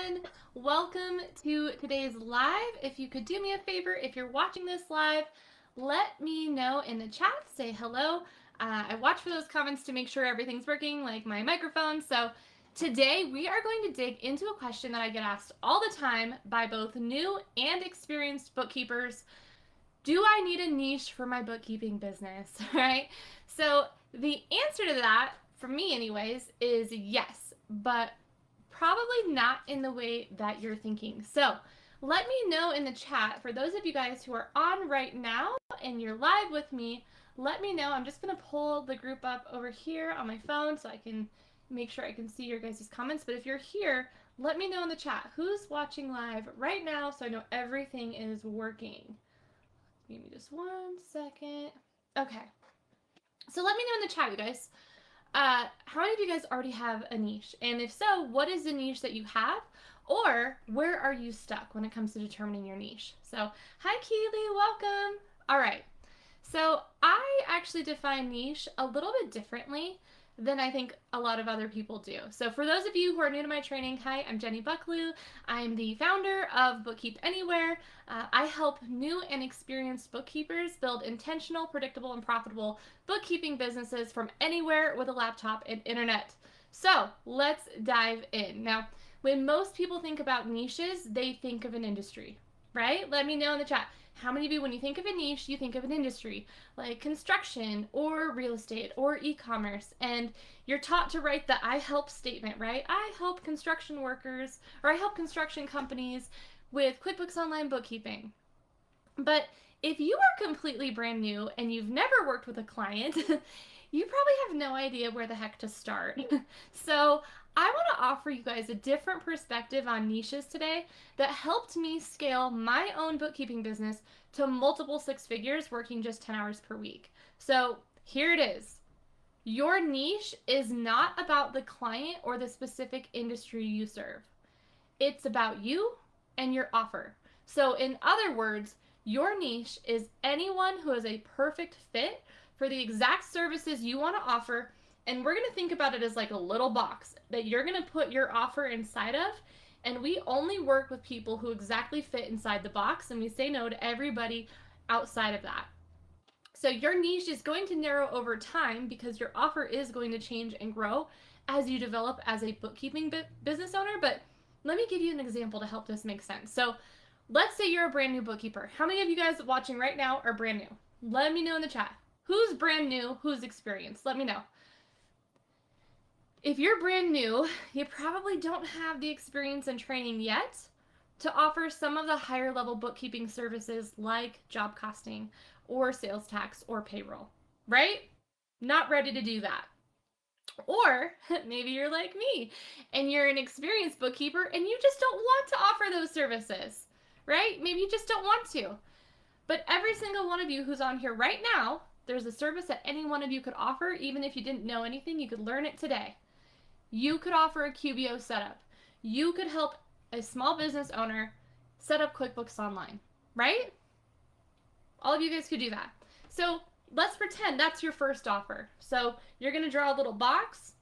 everyone. Welcome to today's live. If you could do me a favor, if you're watching this live, let me know in the chat. Say hello. I watch for those comments to make sure everything's working, like my microphone. So today we are going to dig into a question that I get asked all the time by both new and experienced bookkeepers. Do I need a niche for my bookkeeping business? Right? So the answer to that, for me anyways, is yes, but probably not in the way that you're thinking. So let me know in the chat, for those of you guys who are on right now and you're live with me, let me know. I'm just going to pull the group up over here on my phone so I can make sure I can see your guys' comments. But if you're here, let me know in the chat who's watching live right now so I know everything is working. Give me just 1 second. Okay. So let me know in the chat, you guys. How many of you guys already have a niche? And if so, what is the niche that you have? Or where are you stuck when it comes to determining your niche? So, hi Keely, welcome. All right. So, I actually define niche a little bit differently than I think a lot of other people do. So, for those of you who are new to my training, hi, I'm Jenny Bucklew. I'm the founder of Bookkeep Anywhere. I help new and experienced bookkeepers build intentional, predictable, and profitable bookkeeping businesses from anywhere with a laptop and internet. So, let's dive in. Now, when most people think about niches, they think of an industry, right? Let me know in the chat. How many of you, when you think of a niche, you think of an industry like construction or real estate or e-commerce, and you're taught to write the I help statement, right? I help construction workers or I help construction companies with QuickBooks Online bookkeeping. But if you are completely brand new and you've never worked with a client, you probably have no idea where the heck to start. So I want to offer you guys a different perspective on niches today that helped me scale my own bookkeeping business to multiple six figures working just 10 hours per week. So here it is. Your niche is not about the client or the specific industry you serve. It's about you and your offer. So, in other words, your niche is anyone who is a perfect fit for the exact services you want to offer. And we're going to think about it as like a little box that you're going to put your offer inside of. And we only work with people who exactly fit inside the box, and we say no to everybody outside of that. So your niche is going to narrow over time because your offer is going to change and grow as you develop as a bookkeeping business owner. But let me give you an example to help this make sense. So let's say you're a brand new bookkeeper. How many of you guys watching right now are brand new? Let me know in the chat. Who's brand new? Who's experienced? Let me know. If you're brand new, you probably don't have the experience and training yet to offer some of the higher level bookkeeping services like job costing or sales tax or payroll, right? Not ready to do that. Or maybe you're like me and you're an experienced bookkeeper and you just don't want to offer those services, right? Maybe you just don't want to. But every single one of you who's on here right now, there's a service that any one of you could offer. Even if you didn't know anything, you could learn it today. You could offer a QBO setup. You could help a small business owner set up QuickBooks Online, right? All of you guys could do that. So let's pretend that's your first offer. So you're going to draw a little box,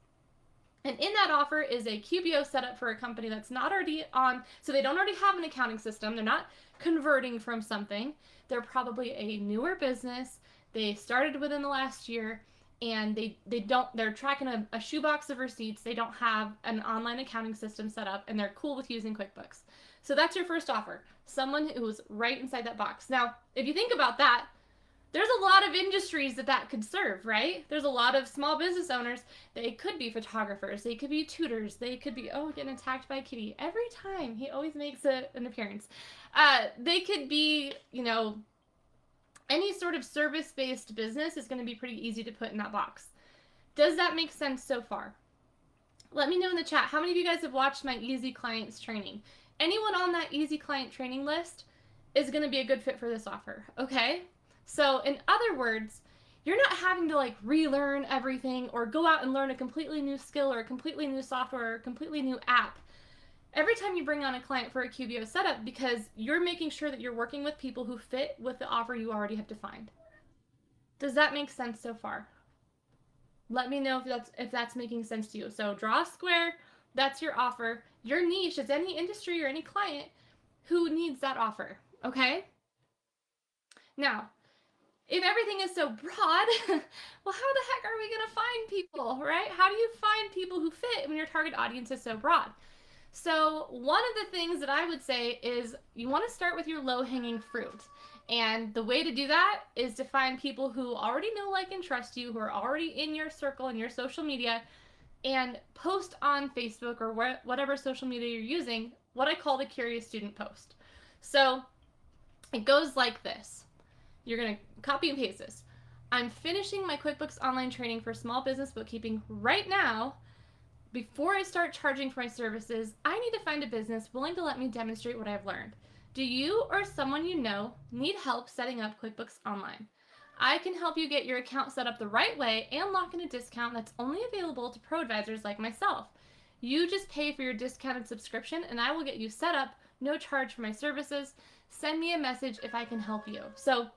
and in that offer is a QBO setup for a company that's not already on, so they don't already have an accounting system. They're not converting from something. They're probably a newer business. They started within the last year, and they're tracking a shoebox of receipts. They don't have an online accounting system set up, and they're cool with using QuickBooks. So that's your first offer. Someone who's right inside that box. Now, if you think about that, there's a lot of industries that could serve, right? There's a lot of small business owners. They could be photographers. They could be tutors. They could be, oh, getting attacked by a kitty. Every time he always makes an appearance. They could be, any sort of service-based business is going to be pretty easy to put in that box. Does that make sense so far? Let me know in the chat. How many of you guys have watched my Easy Clients training? Anyone on that Easy Client training list is going to be a good fit for this offer, okay? So in other words, you're not having to like relearn everything or go out and learn a completely new skill or a completely new software or a completely new app every time you bring on a client for a QBO setup, because you're making sure that you're working with people who fit with the offer you already have defined. Does that make sense so far? Let me know if that's making sense to you. So draw a square, That's your offer. Your niche is any industry or any client who needs that offer. Okay? Now, if everything is so broad, well, how the heck are we going to find people, right? How do you find people who fit when your target audience is so broad? So, one of the things that I would say is you want to start with your low hanging fruit. And the way to do that is to find people who already know, like, and trust you, who are already in your circle and your social media, and post on Facebook or whatever social media you're using what I call the curious student post. So, it goes like this. You're going to copy and paste this. I'm finishing my QuickBooks online training for small business bookkeeping right now. Before I start charging for my services, I need to find a business willing to let me demonstrate what I've learned. Do you or someone you know need help setting up QuickBooks Online? I can help you get your account set up the right way and lock in a discount that's only available to pro advisors like myself. You just pay for your discounted subscription and I will get you set up, no charge for my services. Send me a message if I can help you. So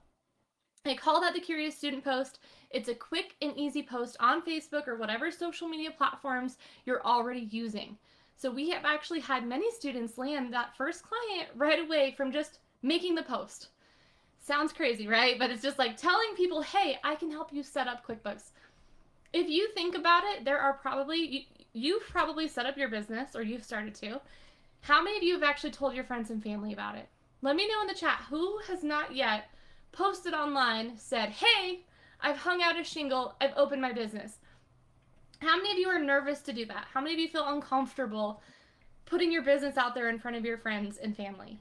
I call that the Curious Student post. It's a quick and easy post on Facebook or whatever social media platforms you're already using. So we have actually had many students land that first client right away from just making the post. Sounds crazy, right? But it's just like telling people, hey, I can help you set up QuickBooks. If you think about it, there are probably, you've probably set up your business or you've started to. How many of you have actually told your friends and family about it? Let me know in the chat who has not yet posted online, said, hey, I've hung out a shingle, I've opened my business. How many of you are nervous to do that? How many of you feel uncomfortable putting your business out there in front of your friends and family?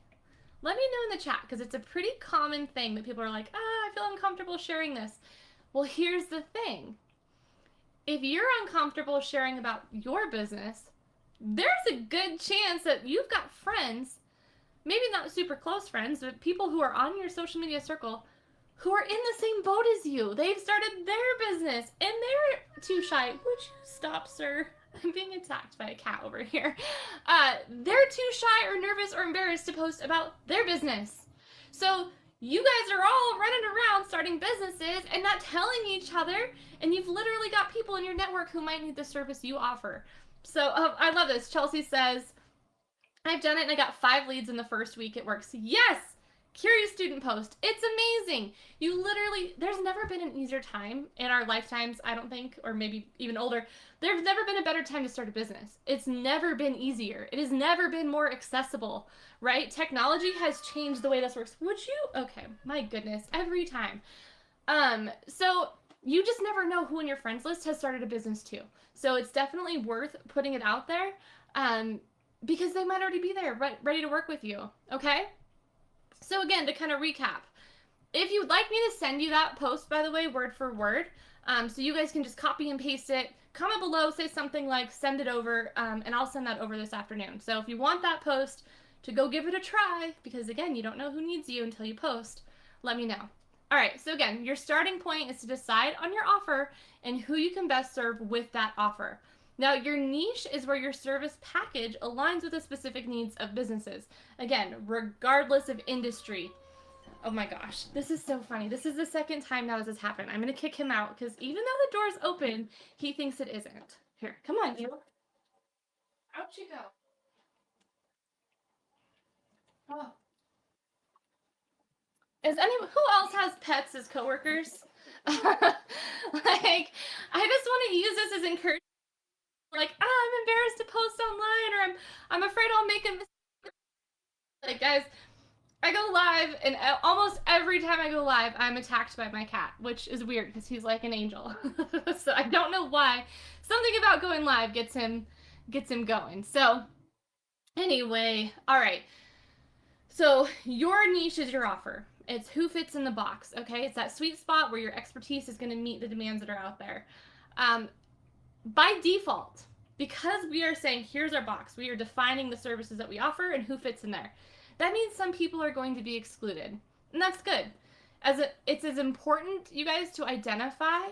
Let me know in the chat because it's a pretty common thing that people are like, I feel uncomfortable sharing this. Well, here's the thing. If you're uncomfortable sharing about your business, there's a good chance that you've got friends, maybe not super close friends, but people who are on your social media circle who are in the same boat as you. They've started their business and they're too shy. Would you stop, sir? I'm being attacked by a cat over here. They're too shy or nervous or embarrassed to post about their business. So you guys are all running around starting businesses and not telling each other, and you've literally got people in your network who might need the service you offer. So I love this. Chelsea says, I've done it and I got 5 leads in the first week. It works. Yes! Curious student post. It's amazing. You literally, there's never been an easier time in our lifetimes, I don't think, or maybe even older. There's never been a better time to start a business. It's never been easier. It has never been more accessible, right? Technology has changed the way this works. Would you? Okay, my goodness, every time. So you just never know who in your friends list has started a business too. So it's definitely worth putting it out there. Because they might already be there ready to work with you, okay? So again, to kind of recap, if you'd like me to send you that post, by the way, word for word, so you guys can just copy and paste it, comment below, say something like send it over, and I'll send that over this afternoon. So if you want that post to go give it a try, because again, you don't know who needs you until you post, let me know. All right, so again, your starting point is to decide on your offer and who you can best serve with that offer. Now, your niche is where your service package aligns with the specific needs of businesses. Again, regardless of industry. Oh my gosh, this is so funny. This is the second time now this has happened. I'm going to kick him out because even though the door's open, he thinks it isn't. Here, come on, you. Out you go. Oh. Is anyone who else has pets as coworkers? Like, I just want to use this as encouragement. Like, I'm embarrassed to post online, or I'm afraid I'll make a mistake. Like, guys, I go live, and almost every time I go live, I'm attacked by my cat, which is weird because he's like an angel. So I don't know why. Something about going live gets him going. So anyway, all right. So your niche is your offer. It's who fits in the box. Okay, it's that sweet spot where your expertise is going to meet the demands that are out there. By default, because we are saying here's our box, we are defining the services that we offer and who fits in there. That means some people are going to be excluded, and that's good. It's as important, you guys, to identify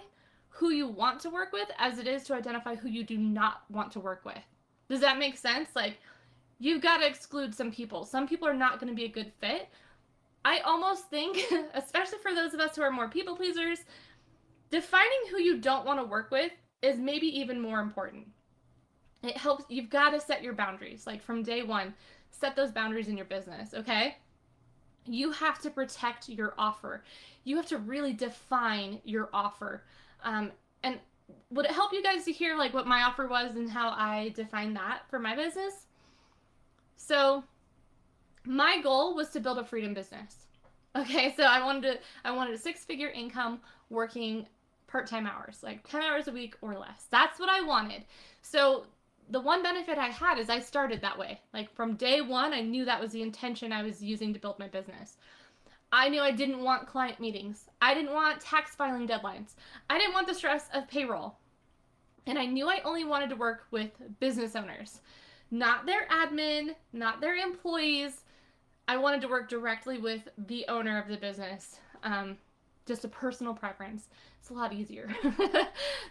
who you want to work with as it is to identify who you do not want to work with. Does that make sense? Like, you've got to exclude some people. Some people are not going to be a good fit. I almost think, especially for those of us who are more people pleasers, defining who you don't want to work with is maybe even more important. It helps, you've got to set your boundaries. Like from day one, set those boundaries in your business, okay? You have to protect your offer. You have to really define your offer. And would it help you guys to hear like what my offer was and how I define that for my business? So my goal was to build a freedom business. Okay, so I wanted a six-figure income working part-time hours, like 10 hours a week or less. That's what I wanted. So the one benefit I had is I started that way. Like from day one, I knew that was the intention I was using to build my business. I knew I didn't want client meetings. I didn't want tax filing deadlines. I didn't want the stress of payroll. And I knew I only wanted to work with business owners, not their admin, not their employees. I wanted to work directly with the owner of the business. Just a personal preference. It's a lot easier.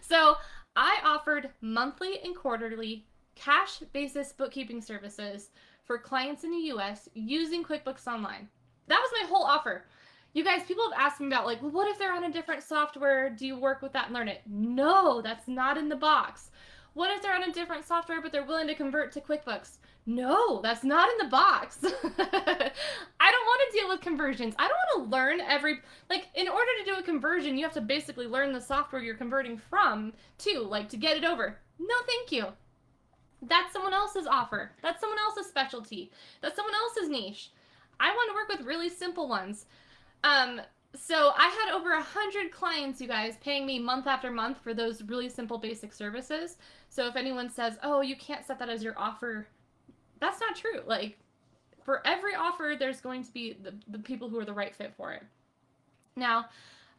So I offered monthly and quarterly cash basis bookkeeping services for clients in the US using QuickBooks Online. That was my whole offer. You guys, people have asked me about, like, well, what if they're on a different software? Do you work with that and learn it? No, that's not in the box. What if they're on a different software but they're willing to convert to QuickBooks? No, that's not in the box. I don't want to deal with conversions. I don't want to learn every, like, in order to do a conversion, you have to basically learn the software you're converting from, too, like, to get it over. No, thank you. That's someone else's offer. That's someone else's specialty. That's someone else's niche. I want to work with really simple ones. Um, so I had over 100 clients, you guys, paying me month after month for those really simple basic services. So if anyone says, oh, you can't set that as your offer, that's not true. Like, for every offer, there's going to be the people who are the right fit for it. Now,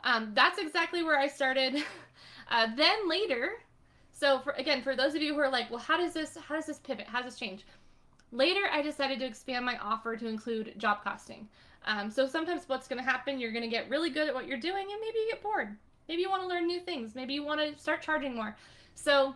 that's exactly where I started. Then later, so for those of you who are like, well, how does this pivot? How does this change? Later, I decided to expand my offer to include job costing. So sometimes what's going to happen, you're going to get really good at what you're doing, and maybe you get bored. Maybe you want to learn new things. Maybe you want to start charging more. So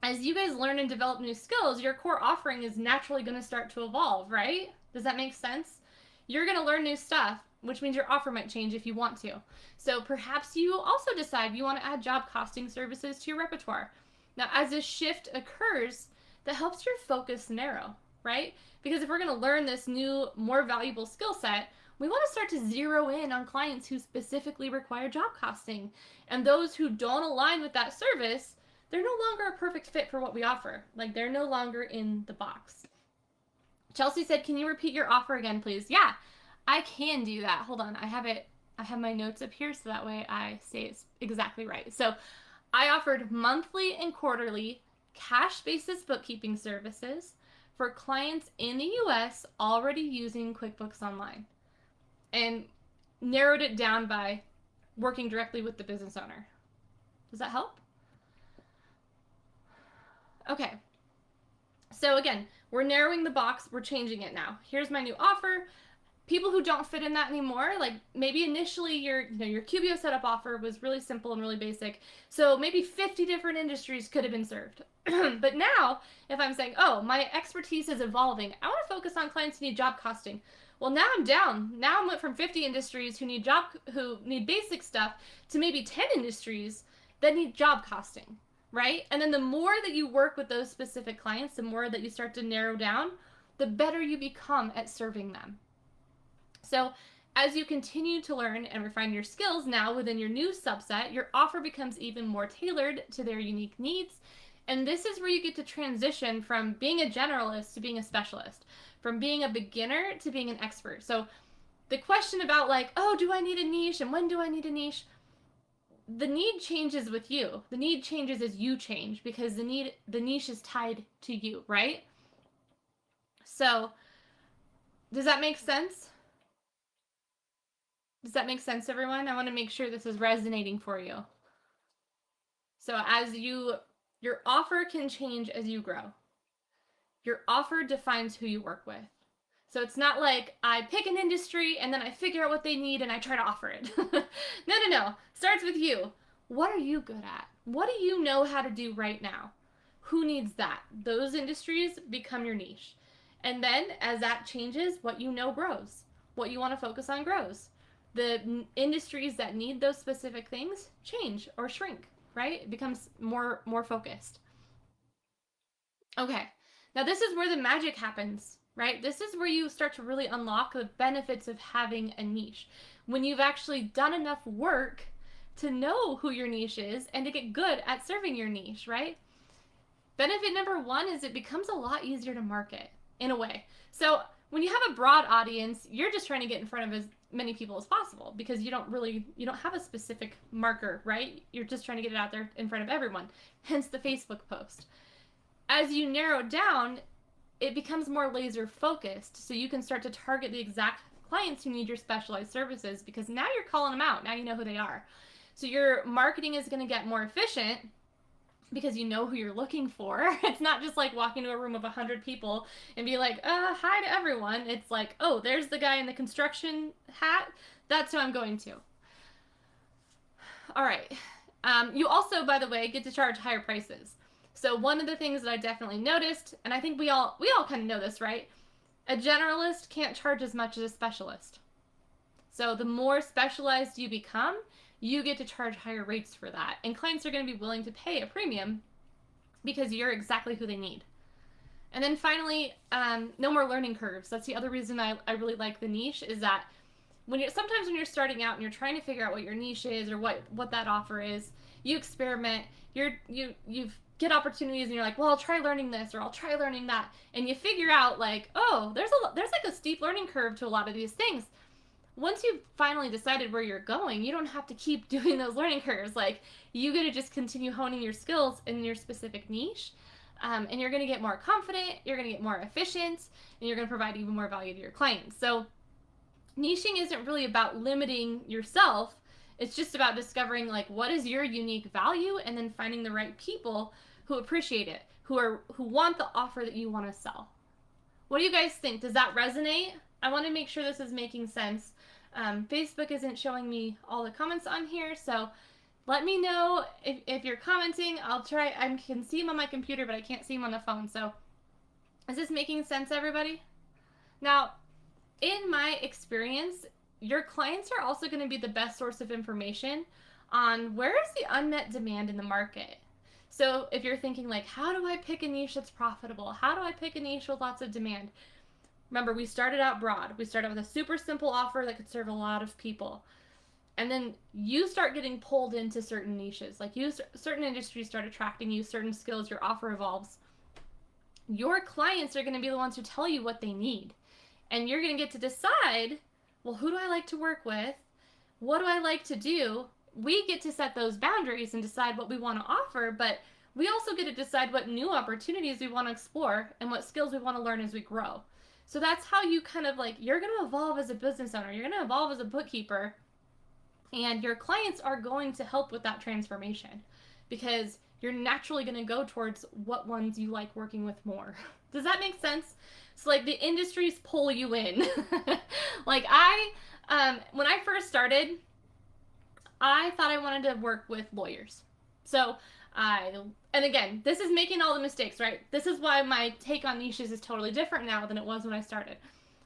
as you guys learn and develop new skills, your core offering is naturally going to start to evolve, right? Does that make sense? You're going to learn new stuff, which means your offer might change if you want to. So perhaps you also decide you want to add job costing services to your repertoire. Now, as this shift occurs, that helps your focus narrow, right? Because if we're going to learn this new, more valuable skill set, we want to start to zero in on clients who specifically require job costing. And those who don't align with that service, they're no longer a perfect fit for what we offer. Like, they're no longer in the box. Chelsea said, can you repeat your offer again, please? Yeah, I can do that. Hold on. I have my notes up here so that way I say it's exactly right. So I offered monthly and quarterly cash basis bookkeeping services for clients in the US already using QuickBooks Online, and narrowed it down by working directly with the business owner. Does that help? Okay. So again, we're narrowing the box, we're changing it now. Here's my new offer. People who don't fit in that anymore, like maybe initially your QBO setup offer was really simple and really basic. So maybe 50 different industries could have been served. But now, if I'm saying, oh, my expertise is evolving, I want to focus on clients who need job costing. Well, now I'm down. Now I went from 50 industries who need basic stuff to maybe 10 industries that need job costing, right? And then the more that you work with those specific clients, the more that you start to narrow down, the better you become at serving them. So as you continue to learn and refine your skills now within your new subset, your offer becomes even more tailored to their unique needs. And this is where you get to transition from being a generalist to being a specialist, from being a beginner to being an expert. So the question about, like, oh, do I need a niche and when do I need a niche? The need changes with you. The need changes as you change because the niche is tied to you, right? So does that make sense? Does that make sense, everyone? I want to make sure this is resonating for you. So your offer can change as you grow. Your offer defines who you work with. So it's not like I pick an industry and then I figure out what they need and I try to offer it. No. Starts with you. What are you good at? What do you know how to do right now? Who needs that? Those industries become your niche. And then as that changes, what you know grows. What you want to focus on grows. The industries that need those specific things change or shrink, right? It becomes more focused. Okay. Now, this is where the magic happens, right? This is where you start to really unlock the benefits of having a niche. When you've actually done enough work to know who your niche is and to get good at serving your niche, right? Benefit number one is it becomes a lot easier to market in a way. So, when you have a broad audience, you're just trying to get in front of as many people as possible because you don't have a specific marker, right? You're just trying to get it out there in front of everyone. Hence the Facebook post. As you narrow down, it becomes more laser focused. So you can start to target the exact clients who need your specialized services because now you're calling them out. Now you know who they are. So your marketing is going to get more efficient because you know who you're looking for. It's not just like walking to a room of 100 people and be like, hi to everyone. It's like, oh, there's the guy in the construction hat. That's who I'm going to. All right. You also, by the way, get to charge higher prices. So one of the things that I definitely noticed, and I think we all kind of know this, right? A generalist can't charge as much as a specialist. So the more specialized you become, you get to charge higher rates for that. And clients are going to be willing to pay a premium because you're exactly who they need. And then finally, no more learning curves. That's the other reason I really like the niche is that sometimes when you're starting out and you're trying to figure out what your niche is or what that offer is, you experiment, you get opportunities and you're like, well, I'll try learning this or I'll try learning that, and you figure out like, oh, there's like a steep learning curve to a lot of these things. Once you've finally decided where you're going, you don't have to keep doing those learning curves. Like, you get to just continue honing your skills in your specific niche, and you're going to get more confident, you're going to get more efficient, and you're going to provide even more value to your clients. So niching isn't really about limiting yourself. It's just about discovering like what is your unique value and then finding the right people who appreciate it, who want the offer that you want to sell. What do you guys think? Does that resonate? I want to make sure this is making sense. Facebook isn't showing me all the comments on here, so let me know if you're commenting. I'll try. I can see them on my computer, but I can't see them on the phone. So is this making sense, everybody? Now, in my experience, your clients are also going to be the best source of information on where is the unmet demand in the market. So if you're thinking like, how do I pick a niche that's profitable? How do I pick a niche with lots of demand? Remember, we started out broad. We started with a super simple offer that could serve a lot of people. And then you start getting pulled into certain niches. Like certain industries start attracting you, certain skills, your offer evolves. Your clients are going to be the ones who tell you what they need. And you're going to get to decide, well, who do I like to work with? What do I like to do? We get to set those boundaries and decide what we want to offer, but we also get to decide what new opportunities we want to explore and what skills we want to learn as we grow. So that's how you kind of like, you're going to evolve as a business owner, you're going to evolve as a bookkeeper, and your clients are going to help with that transformation because you're naturally going to go towards what ones you like working with more. Does that make sense? So like the industries pull you in. Like when I first started, I thought I wanted to work with lawyers. So and again, this is making all the mistakes, right? This is why my take on niches is totally different now than it was when I started.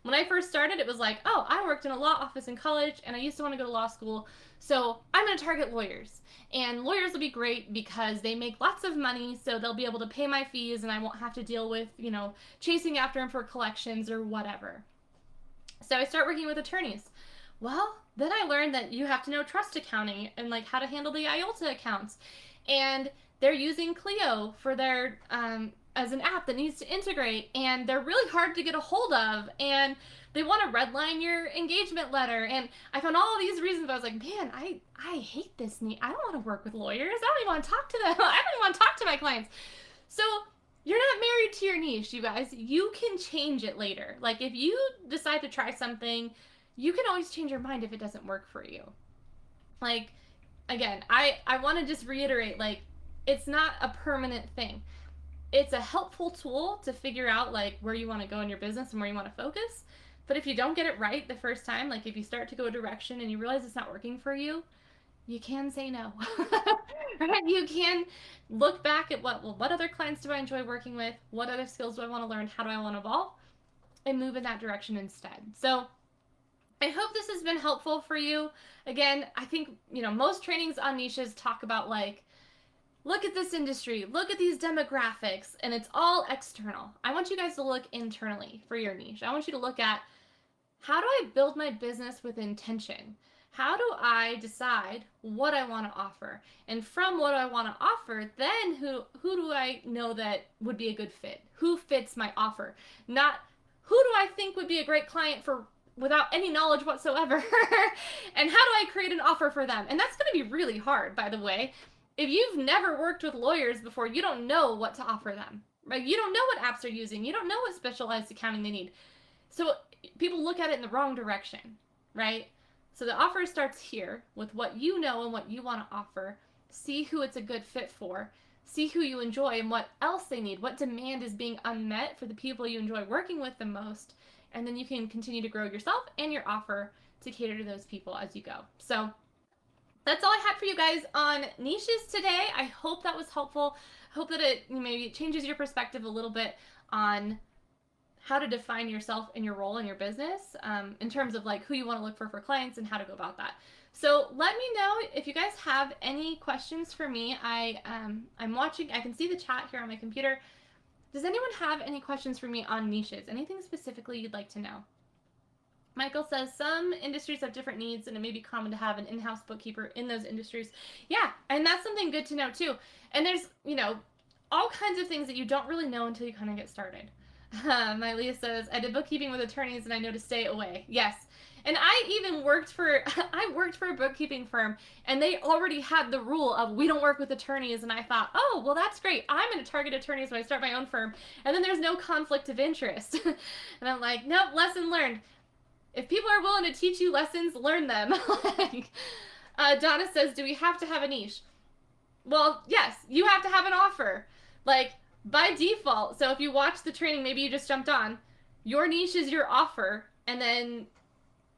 When I first started, it was like, oh, I worked in a law office in college and I used to want to go to law school. So I'm going to target lawyers. And lawyers will be great because they make lots of money, so they'll be able to pay my fees and I won't have to deal with, chasing after them for collections or whatever. So I start working with attorneys. Well, then I learned that you have to know trust accounting and like how to handle the IOLTA accounts. And they're using Clio for their as an app that needs to integrate, and they're really hard to get a hold of, and they want to redline your engagement letter. And I found all of these reasons, but I was like, man, I hate this. I don't want to work with lawyers. I don't even want to talk to them. I don't even want to talk to my clients. So you're not married to your niche, you guys. You can change it later. Like if you decide to try something, you can always change your mind if it doesn't work for you. Like, again, I want to just reiterate, like, it's not a permanent thing. It's a helpful tool to figure out like where you want to go in your business and where you want to focus. But if you don't get it right the first time, like if you start to go a direction and you realize it's not working for you, you can say no. Right? You can look back at what other clients do I enjoy working with? What other skills do I want to learn? How do I want to evolve? And move in that direction instead. So I hope this has been helpful for you. Again, I think, most trainings on niches talk about like look at this industry, look at these demographics, and it's all external. I want you guys to look internally for your niche. I want you to look at, how do I build my business with intention? How do I decide what I want to offer? And from what I want to offer, then who do I know that would be a good fit? Who fits my offer? Not who do I think would be a great client for without any knowledge whatsoever? And how do I create an offer for them? And that's going to be really hard, by the way. If you've never worked with lawyers before, you don't know what to offer them. Right? You don't know what apps they're using. You don't know what specialized accounting they need. So people look at it in the wrong direction, right? So the offer starts here with what you know and what you want to offer. See who it's a good fit for. See who you enjoy and what else they need. What demand is being unmet for the people you enjoy working with the most. And then you can continue to grow yourself and your offer to cater to those people as you go. So that's all I had for you guys on niches today. I hope that was helpful. I hope that it maybe changes your perspective a little bit on how to define yourself and your role in your business, in terms of like who you want to look for clients and how to go about that. So let me know if you guys have any questions for me. I'm watching. I can see the chat here on my computer. Does anyone have any questions for me on niches? Anything specifically you'd like to know? Michael says some industries have different needs and it may be common to have an in-house bookkeeper in those industries. Yeah, and that's something good to know too. And there's, all kinds of things that you don't really know until you kind of get started. My Leah says, I did bookkeeping with attorneys and I know to stay away. Yes. And I even worked for a bookkeeping firm and they already had the rule of we don't work with attorneys, and I thought, oh, well, that's great. I'm going to target attorneys when I start my own firm, and then there's no conflict of interest. And I'm like, nope, lesson learned. If people are willing to teach you lessons, learn them. Donna says, do we have to have a niche? Well, yes, you have to have an offer. Like, by default. So if you watch the training, maybe you just jumped on, your niche is your offer, and then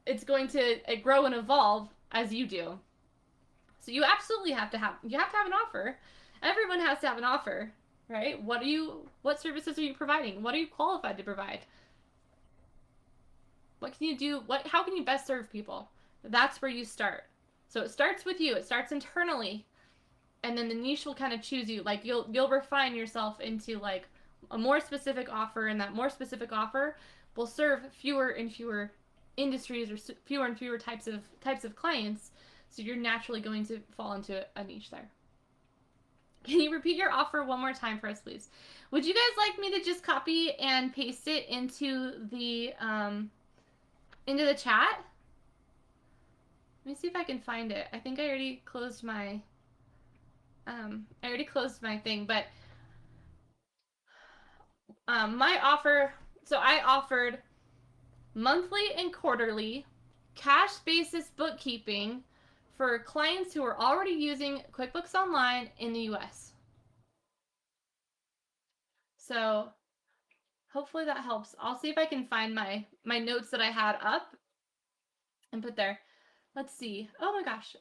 it's going to grow and evolve as you do. So you absolutely have to have an offer. Everyone has to have an offer, right? What services are you providing? What are you qualified to provide? What can you do? How can you best serve people? That's where you start. So it starts with you. It starts internally, and then the niche will kind of choose you. Like you'll refine yourself into like a more specific offer, and that more specific offer will serve fewer and fewer industries or fewer and fewer types of clients. So you're naturally going to fall into a niche there. Can you repeat your offer one more time for us, please? Would you guys like me to just copy and paste it into the chat? Let me see if I can find it. I think I already closed my thing, but my offer. So I offered monthly and quarterly cash basis bookkeeping for clients who are already using QuickBooks Online in the US. So hopefully that helps. I'll see if I can find my notes that I had up and put there. Let's see. Oh my gosh.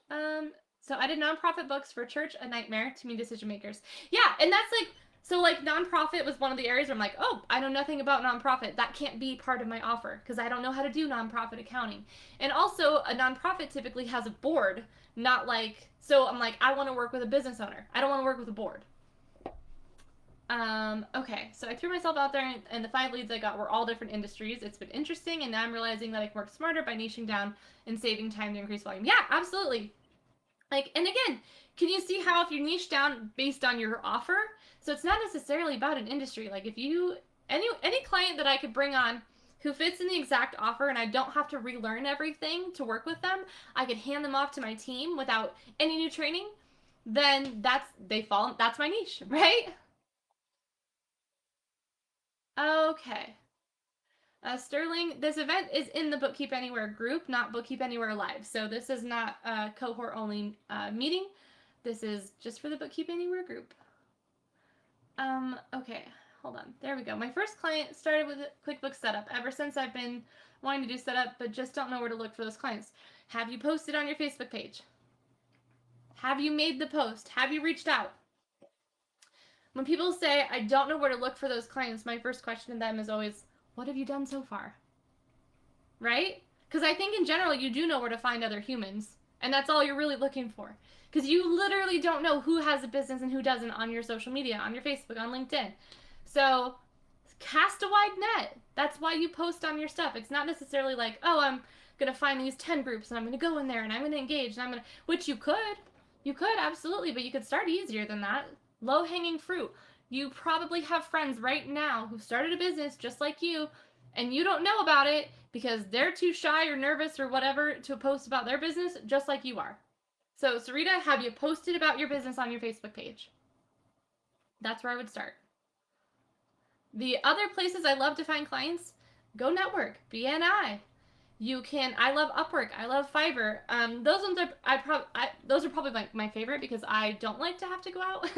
So I did nonprofit books for church, a nightmare to me decision makers. Yeah, and that's like, so like nonprofit was one of the areas where I'm like, oh, I know nothing about nonprofit. That can't be part of my offer because I don't know how to do nonprofit accounting. And also a nonprofit typically has a board, not like, so I'm like, I want to work with a business owner. I don't want to work with a board. Okay, so I threw myself out there, and the 5 leads I got were all different industries. It's been interesting, and now I'm realizing that I can work smarter by niching down and saving time to increase volume. Yeah, absolutely. Like, and again, can you see how if you niche down based on your offer, so it's not necessarily about an industry. Like if you, any client that I could bring on who fits in the exact offer and I don't have to relearn everything to work with them, I could hand them off to my team without any new training, then that's my niche, right? Okay. Sterling, this event is in the Bookkeep Anywhere group, not Bookkeep Anywhere Live. So this is not a cohort only meeting. This is just for the Bookkeep Anywhere group. Okay, hold on. There we go. My first client started with QuickBooks Setup. Ever since I've been wanting to do setup, but just don't know where to look for those clients. Have you posted on your Facebook page? Have you made the post? Have you reached out? When people say, I don't know where to look for those clients, my first question to them is always, what have you done so far? Right? Because I think in general, you do know where to find other humans. And that's all you're really looking for. Because you literally don't know who has a business and who doesn't on your social media, on your Facebook, on LinkedIn. So cast a wide net. That's why you post on your stuff. It's not necessarily like, oh, I'm going to find these 10 groups and I'm going to go in there and I'm going to engage and I'm going to, which you could. You could, absolutely, but you could start easier than that. Low hanging fruit. You probably have friends right now who started a business just like you, and you don't know about it because they're too shy or nervous or whatever to post about their business just like you are. So, Sarita, have you posted about your business on your Facebook page? That's where I would start. The other places I love to find clients, go network, BNI. You can. I love Upwork. I love Fiverr. Those ones those are probably my favorite because I don't like to have to go out.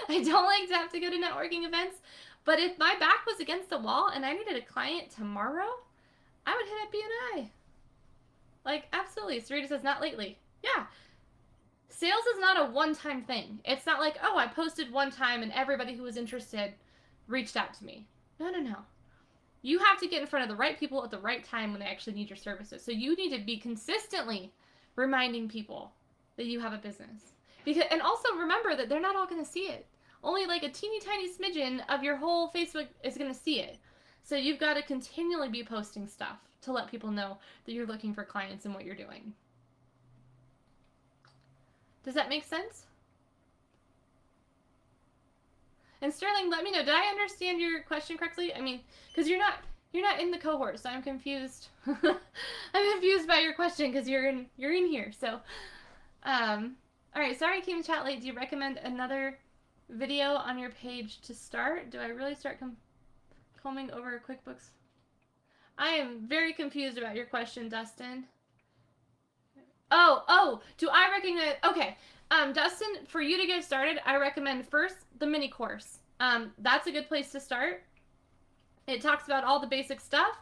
I don't like to have to go to networking events. But if my back was against the wall and I needed a client tomorrow, I would hit up BNI. Like, absolutely. Sarita says, not lately. Yeah. Sales is not a one-time thing. It's not like, oh, I posted one time and everybody who was interested reached out to me. No, no, no. You have to get in front of the right people at the right time when they actually need your services. So you need to be consistently reminding people that you have a business. And also remember that they're not all going to see it. Only like a teeny tiny smidgen of your whole Facebook is going to see it. So you've got to continually be posting stuff to let people know that you're looking for clients and what you're doing. Does that make sense? And Sterling, let me know. Did I understand your question correctly? I mean, because you're not in the cohort, so I'm confused. I'm confused by your question because you're in here. So, all right. Sorry, I came to chat late. Do you recommend another video on your page to start? Do I really start combing over QuickBooks? I am very confused about your question, Dustin. Oh, do I recommend? Okay. Dustin, for you to get started, I recommend first the mini course. That's a good place to start. It talks about all the basic stuff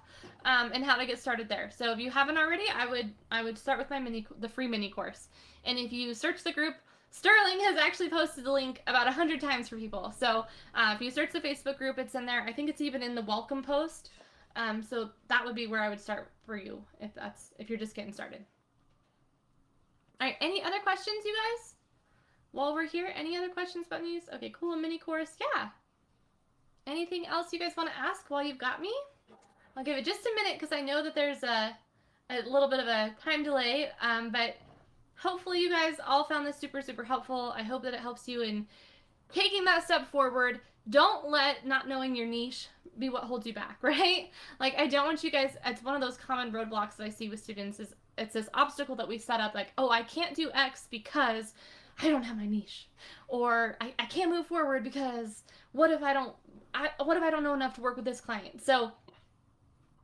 and how to get started there. So if you haven't already, I would start with the free mini course. And if you search the group, Sterling has actually posted the link about 100 times for people. So if you search the Facebook group, it's in there. I think it's even in the welcome post. So that would be where I would start for you if you're just getting started. All right, any other questions, you guys? While we're here, any other questions about these? Okay, cool, a mini course, yeah. Anything else you guys want to ask while you've got me? I'll give it just a minute because I know that there's a little bit of a time delay, but hopefully you guys all found this super, super helpful. I hope that it helps you in taking that step forward. Don't let not knowing your niche be what holds you back, right? Like, I don't want you guys, it's one of those common roadblocks that I see with students is it's this obstacle that we set up like, oh, I can't do X because I don't have my niche, or I can't move forward because what if I don't know enough to work with this client? So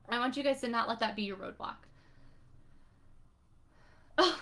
I want you guys to not let that be your roadblock. Oh,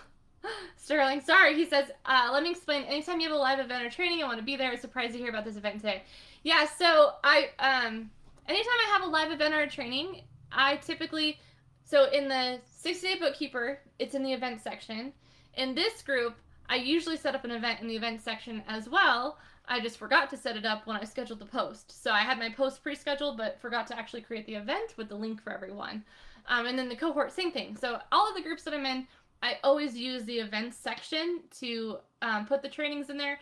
Sterling, sorry. He says, let me explain. Anytime you have a live event or training, I want to be there. I'm surprised to hear about this event today. Yeah, so anytime I have a live event or a training, I typically, so in the 60-day bookkeeper, it's in the event section. In this group, I usually set up an event in the event section as well. I just forgot to set it up when I scheduled the post. So I had my post pre-scheduled, but forgot to actually create the event with the link for everyone. And then the cohort, same thing. So all of the groups that I'm in, I always use the events section to put the trainings in there.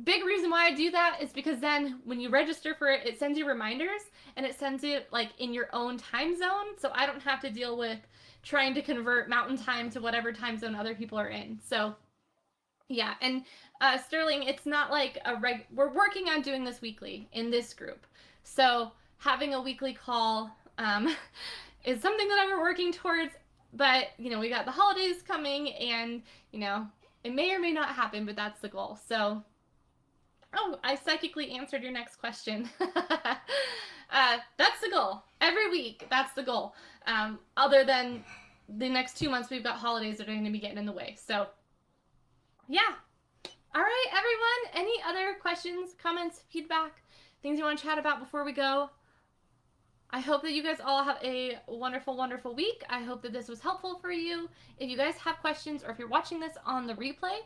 Big reason why I do that is because then when you register for it, it sends you reminders and it sends it like in your own time zone. So I don't have to deal with trying to convert mountain time to whatever time zone other people are in. So yeah, and Sterling, it's not like we're working on doing this weekly in this group. So having a weekly call is something that I'm working towards, but we got the holidays coming and it may or may not happen, but that's the goal. So, oh, I psychically answered your next question. That's the goal. Every week, that's the goal. Other than the next 2 months, we've got holidays that are going to be getting in the way. So, yeah. All right, everyone. Any other questions, comments, feedback, things you want to chat about before we go? I hope that you guys all have a wonderful, wonderful week. I hope that this was helpful for you. If you guys have questions or if you're watching this on the replay,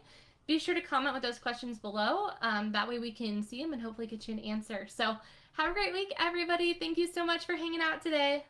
be sure to comment with those questions below. That way we can see them and hopefully get you an answer. So have a great week, everybody. Thank you so much for hanging out today.